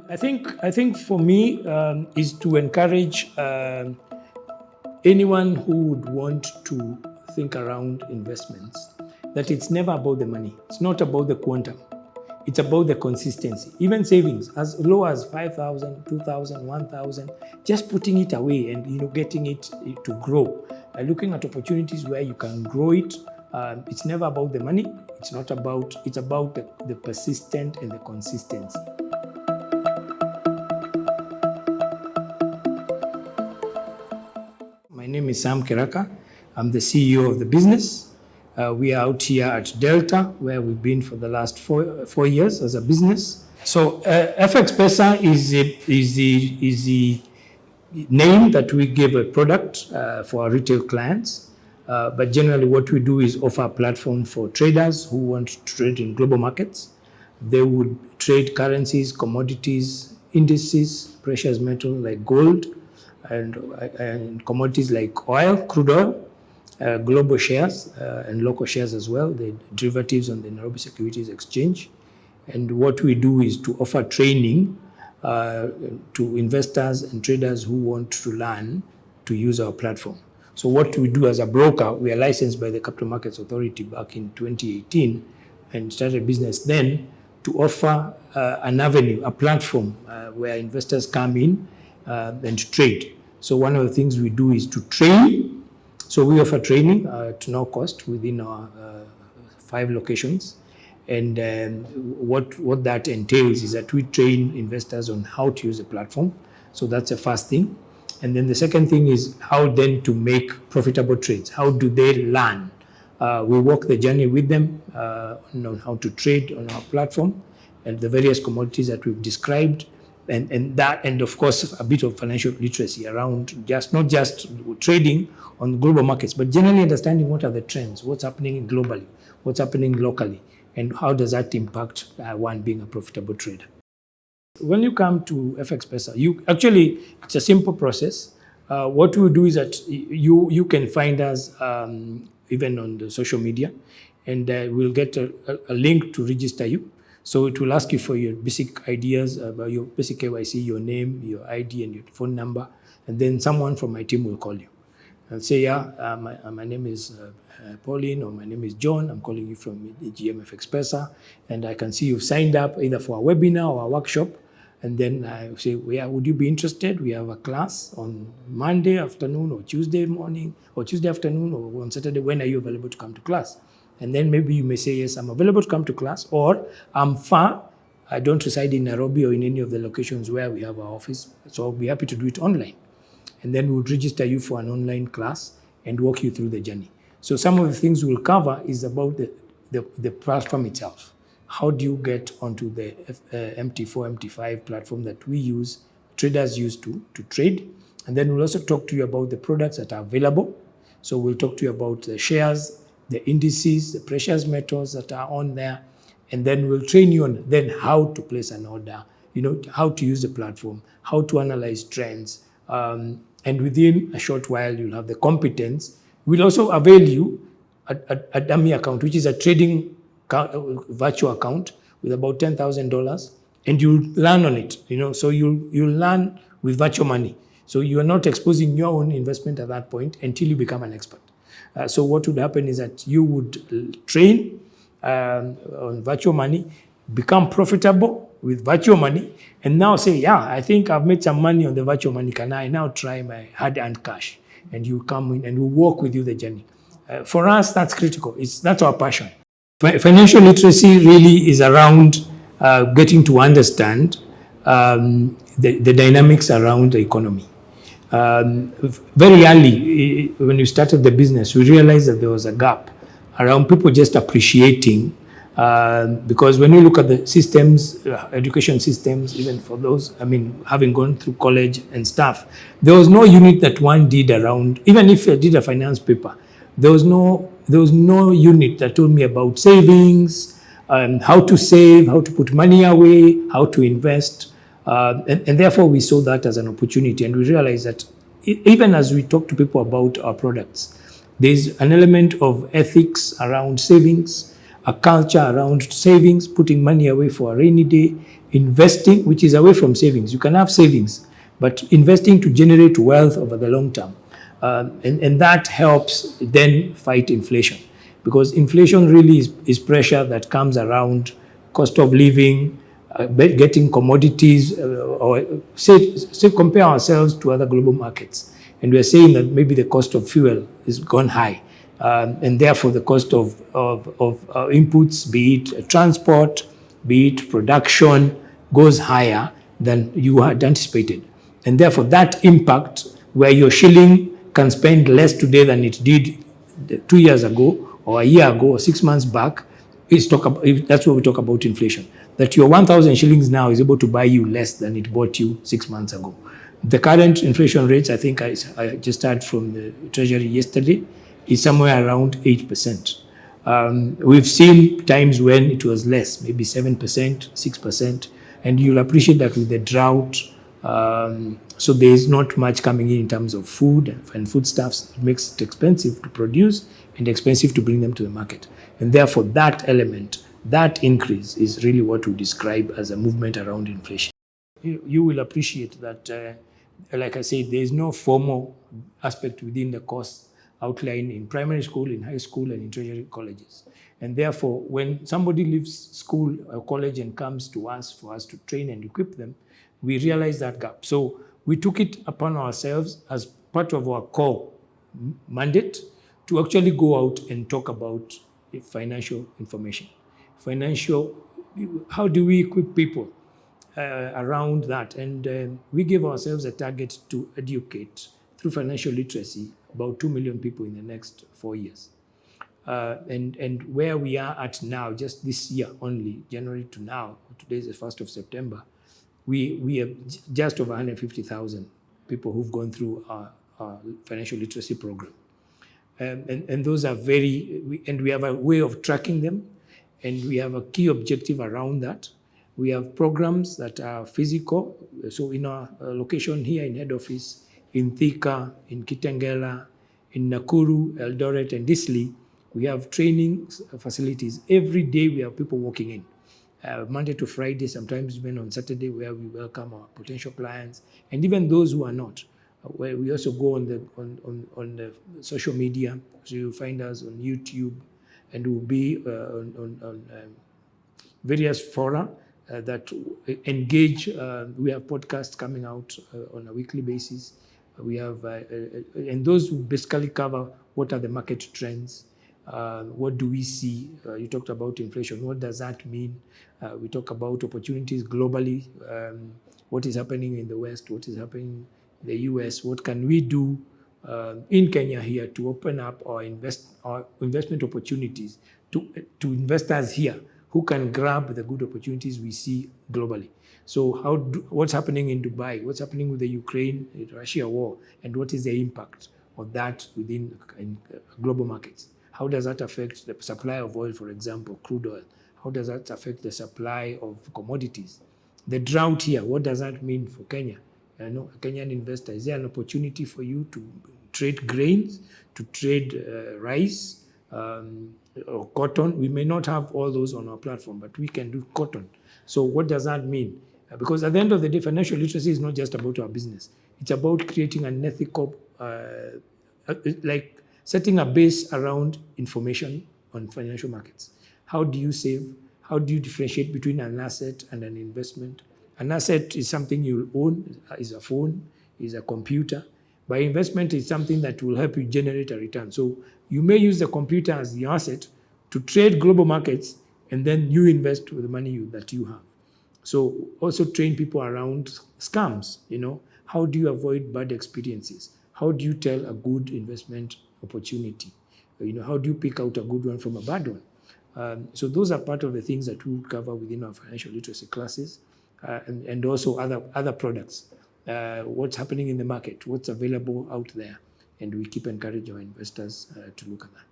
I think for me is to encourage anyone who would want to think around investments that it's never about the money. It's not about the quantum. It's about the consistency. Even savings, as low as 5,000, 2,000, 1,000, just putting it away and getting it to grow. Looking at opportunities where you can grow it. It's never about the money. It's about the persistent and the consistency. My name is Sam Kiraka. I'm the CEO of the business. We are out here at Delta, where we've been for the last four years as a business. So FX Pesa is the name that we give a product for our retail clients. But generally what we do is offer a platform for traders who want to trade in global markets. They would trade currencies, commodities, indices, precious metal like gold, and commodities like oil, crude oil, global shares and local shares as well, the derivatives on the Nairobi Securities Exchange. And what we do is to offer training to investors and traders who want to learn to use our platform. So what we do as a broker, we are licensed by the Capital Markets Authority back in 2018 and started business then to offer an avenue, a platform where investors come in and trade. So one of the things we do is to train. So we offer training to no cost within our 5 locations. And what that entails is that we train investors on how to use the platform. So that's the first thing. And then the second thing is how then to make profitable trades. How do they learn? We walk the journey with them on how to trade on our platform and the various commodities that we've described. And of course, a bit of financial literacy around not just trading on global markets, but generally understanding what are the trends, what's happening globally, what's happening locally, and how does that impact one being a profitable trader. When you come to FX Pesa, it's a simple process. What we do is that you can find us even on the social media, and we'll get a link to register you. So it will ask you for your basic ideas about your basic KYC, your name, your ID, and your phone number. And then someone from my team will call you and say, my name is Pauline, or my name is John. I'm calling you from EGM FX Pesa. And I can see you've signed up either for a webinar or a workshop. And then I say, would you be interested? We have a class on Monday afternoon or Tuesday morning or Tuesday afternoon or on Saturday. When are you available to come to class? And then maybe you may say, yes, I'm available to come to class, or I'm far. I don't reside in Nairobi or in any of the locations where we have our office. So I'll be happy to do it online. And then we'll register you for an online class and walk you through the journey. So some of the things we'll cover is about the platform itself. How do you get onto the MT4, MT5 platform that we use, traders use to trade? And then we'll also talk to you about the products that are available. So we'll talk to you about the shares, the indices, the precious metals that are on there. And then we'll train you on then how to place an order, how to use the platform, how to analyze trends. And within a short while, you'll have the competence. We'll also avail you a dummy account, which is a trading virtual account with about $10,000, and you'll learn on it. So you'll learn with virtual money. So you are not exposing your own investment at that point until you become an expert. So what would happen is that you would train on virtual money, become profitable with virtual money, and now say, I think I've made some money on the virtual money. Can I now try my hard-earned cash? And you come in and we'll walk with you the journey. For us, that's critical. That's our passion. Financial literacy really is around getting to understand the dynamics around the economy. Very early, when we started the business, we realized that there was a gap around people just appreciating, because when you look at the systems, education systems, even for those, having gone through college and stuff, there was no unit that one did around, even if I did a finance paper, there was no unit that told me about savings, how to save, how to put money away, how to invest. And therefore, we saw that as an opportunity. And we realized that even as we talk to people about our products, there's an element of ethics around savings, a culture around savings, putting money away for a rainy day, investing, which is away from savings. You can have savings, but investing to generate wealth over the long term. And that helps then fight inflation, because inflation really is pressure that comes around cost of living, getting commodities, or say compare ourselves to other global markets. And we're saying that maybe the cost of fuel has gone high. And therefore the cost of inputs, be it transport, be it production, goes higher than you had anticipated. And therefore that impact, where your shilling can spend less today than it did 2 years ago, or a year ago, or 6 months back, that's what we talk about inflation. That your 1,000 shillings now is able to buy you less than it bought you 6 months ago. The current inflation rates, I think I just heard from the Treasury yesterday, is somewhere around 8%. We've seen times when it was less, maybe 7%, 6%, and you'll appreciate that with the drought, so there is not much coming in terms of food and foodstuffs. It makes it expensive to produce and expensive to bring them to the market. And therefore that element, that increase, is really what we describe as a movement around inflation. You will appreciate that, like I said, there is no formal aspect within the course outlined in primary school, in high school, and in tertiary colleges. And therefore, when somebody leaves school or college and comes to us for us to train and equip them, we realize that gap. So we took it upon ourselves as part of our core mandate to actually go out and talk about financial information. How do we equip people around that? And we gave ourselves a target to educate through financial literacy about 2 million people in the next 4 years. And where we are at now, just this year only, January to now, today is the 1st of September, we have just over 150,000 people who've gone through our financial literacy program. And those are and we have a way of tracking them, and we have a key objective around that. We have programs that are physical. So in our location here in head office, in Thika, in Kitengela, in Nakuru, Eldoret, and Disley, we have training facilities. Every day we have people walking in. Monday to Friday, sometimes even on Saturday, where we welcome our potential clients, and even those who are not. Where we also go on the social media. So you'll find us on YouTube, and we'll be on various fora that engage. We have podcasts coming out on a weekly basis. We have, and those basically cover what are the market trends, what do we see. You talked about inflation. What does that mean? We talk about opportunities globally. What is happening in the West? What is happening in the US? What can we do in Kenya here to open up our investment opportunities to investors here who can grab the good opportunities we see globally? So what's happening in Dubai? What's happening with the Ukraine-Russia war? And what is the impact of that within global markets? How does that affect the supply of oil, for example, crude oil? How does that affect the supply of commodities? The drought here, what does that mean for Kenya? A Kenyan investor, is there an opportunity for you to trade grains, to trade rice, or cotton? We may not have all those on our platform, but we can do cotton. So what does that mean? Because at the end of the day, financial literacy is not just about our business. It's about creating an ethical, like setting a base around information on financial markets. How do you save? How do you differentiate between an asset and an investment? An asset is something you'll own, is a phone, is a computer. But investment is something that will help you generate a return. So you may use the computer as the asset to trade global markets, and then you invest with the money that you have. So also train people around scams. How do you avoid bad experiences? How do you tell a good investment opportunity? How do you pick out a good one from a bad one? So those are part of the things that we cover within our financial literacy classes, and also other products. What's happening in the market? What's available out there? And we keep encouraging our investors to look at that.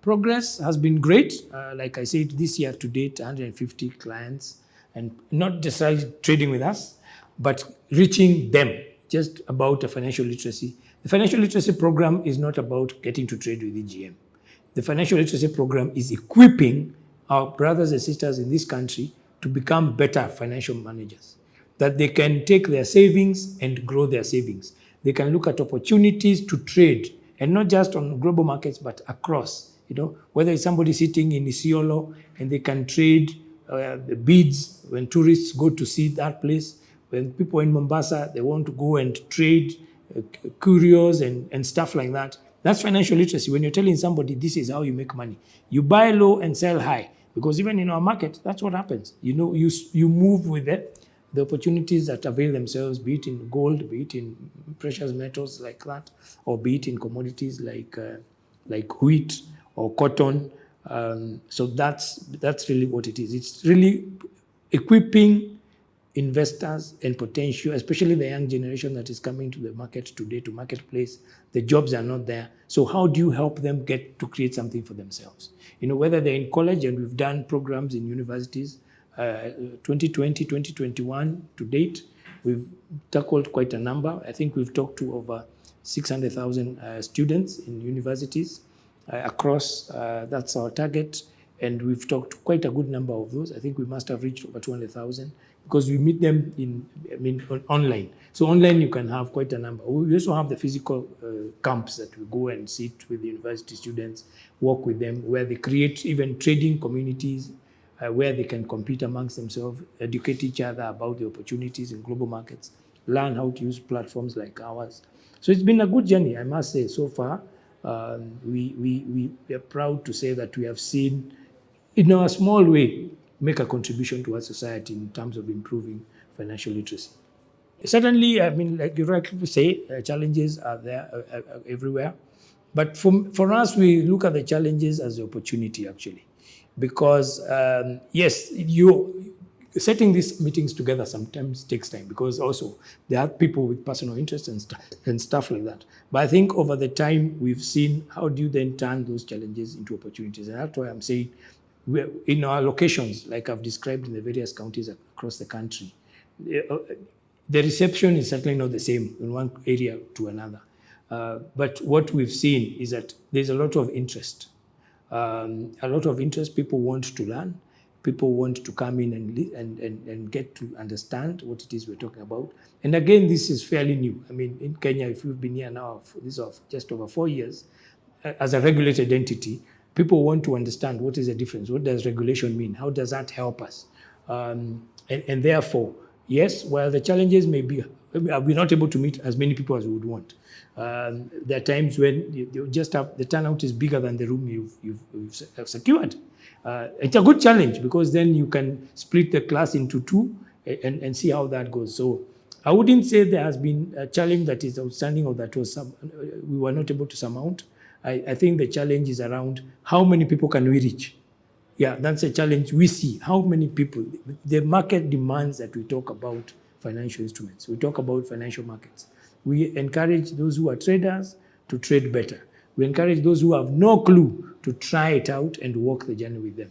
Progress has been great. Like I said, this year to date, 150 clients, and not necessarily trading with us, but reaching them just about the financial literacy. The financial literacy program is not about getting to trade with EGM. The financial literacy program is equipping our brothers and sisters in this country to become better financial managers, that they can take their savings and grow their savings. They can look at opportunities to trade, and not just on global markets, but across. Whether it's somebody sitting in Isiolo and they can trade the beads when tourists go to see that place. When people in Mombasa, they want to go and trade curios and stuff like that. That's financial literacy. When you're telling somebody this is how you make money, you buy low and sell high. Because even in our market, that's what happens. You move with the opportunities that avail themselves, be it in gold, be it in precious metals like that, or be it in commodities like wheat or cotton. So that's really what it is. It's really equipping investors and potential, especially the young generation that is coming to the market today, to marketplace. The jobs are not there. So how do you help them get to create something for themselves? Whether they're in college, and we've done programs in universities, 2020, 2021 to date, we've tackled quite a number. I think we've talked to over 600,000 students in universities across. That's our target. And we've talked to quite a good number of those. I think we must have reached over 200,000 because we meet them online. So online you can have quite a number. We also have the physical camps that we go and sit with the university students, work with them, where they create even trading communities where they can compete amongst themselves, educate each other about the opportunities in global markets, learn how to use platforms like ours. So it's been a good journey, I must say, so far. We are proud to say that we have seen, in a small way, make a contribution to our society in terms of improving financial literacy. Certainly, like you rightly say, challenges are there everywhere. But for us, we look at the challenges as an opportunity, actually. Because, yes, setting these meetings together sometimes takes time, because also there are people with personal interests and stuff like that. But I think over the time, we've seen how do you then turn those challenges into opportunities. And that's why I'm saying, in our locations, like I've described in the various counties across the country, the reception is certainly not the same in one area to another. But what we've seen is that there's a lot of interest. People want to learn. People want to come in and get to understand what it is we're talking about. And again, this is fairly new. In Kenya, if you've been here now, this is just over 4 years, as a regulated entity, people want to understand what is the difference. What does regulation mean? How does that help us? And therefore, yes, while the challenges may be, we're not able to meet as many people as we would want. There are times when you just have, the turnout is bigger than the room you've secured. It's a good challenge, because then you can split the class into two and see how that goes. So I wouldn't say there has been a challenge that is outstanding or that we were not able to surmount. I think the challenge is around how many people can we reach. Yeah, that's a challenge we see. How many people? The market demands that we talk about financial instruments. We talk about financial markets. We encourage those who are traders to trade better. We encourage those who have no clue to try it out and walk the journey with them.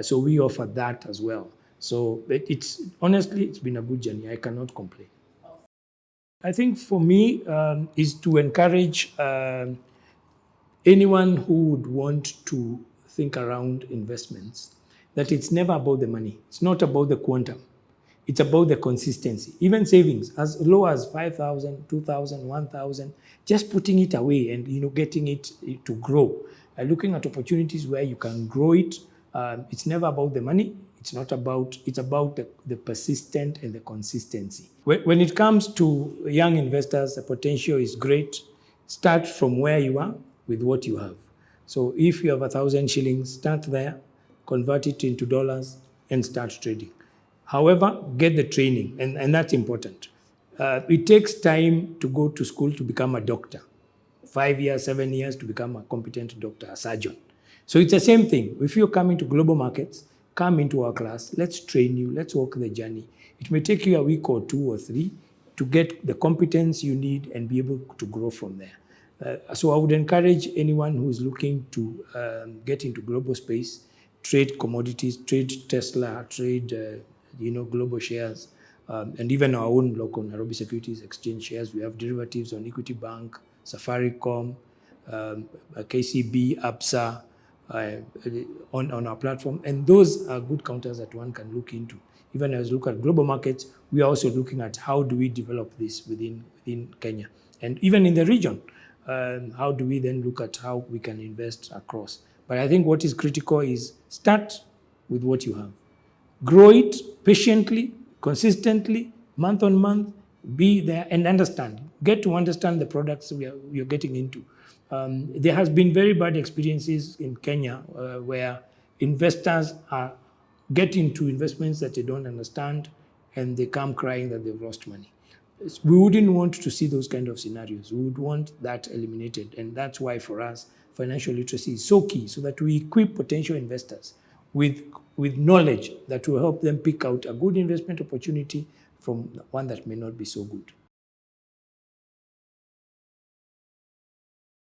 So we offer that as well. So honestly, it's been a good journey. I cannot complain. I think for me is to encourage anyone who would want to think around investments, that it's never about the money. It's not about the quantum. It's about the consistency. Even savings, as low as 5,000, 2,000, 1,000, just putting it away and getting it to grow. Looking at opportunities where you can grow it. It's never about the money. It's about the persistent and the consistency. When it comes to young investors, the potential is great. Start from where you are with what you have. So if you have 1,000 shillings, start there, convert it into dollars, and start trading. However, get the training, and that's important. It takes time to go to school to become a doctor. 5 years, 7 years to become a competent doctor, a surgeon. So it's the same thing. If you're coming to global markets, come into our class, let's train you, let's walk the journey. It may take you a week or 2 or 3 to get the competence you need and be able to grow from there. So I would encourage anyone who is looking to get into global space, trade commodities, trade Tesla, trade global shares, and even our own local Nairobi Securities Exchange shares. We have derivatives on Equity Bank, Safaricom, KCB, ABSA, on our platform. And those are good counters that one can look into. Even as we look at global markets, we are also looking at how do we develop this within Kenya. And even in the region, how do we then look at how we can invest across. But I think what is critical is start with what you have. Grow it patiently, consistently, month on month, be there and understand. Get to understand the products you're getting into. There has been very bad experiences in Kenya where investors get into investments that they don't understand and they come crying that they've lost money. We wouldn't want to see those kind of scenarios. We would want that eliminated. And that's why for us, financial literacy is so key, so that we equip potential investors with knowledge that will help them pick out a good investment opportunity from one that may not be so good.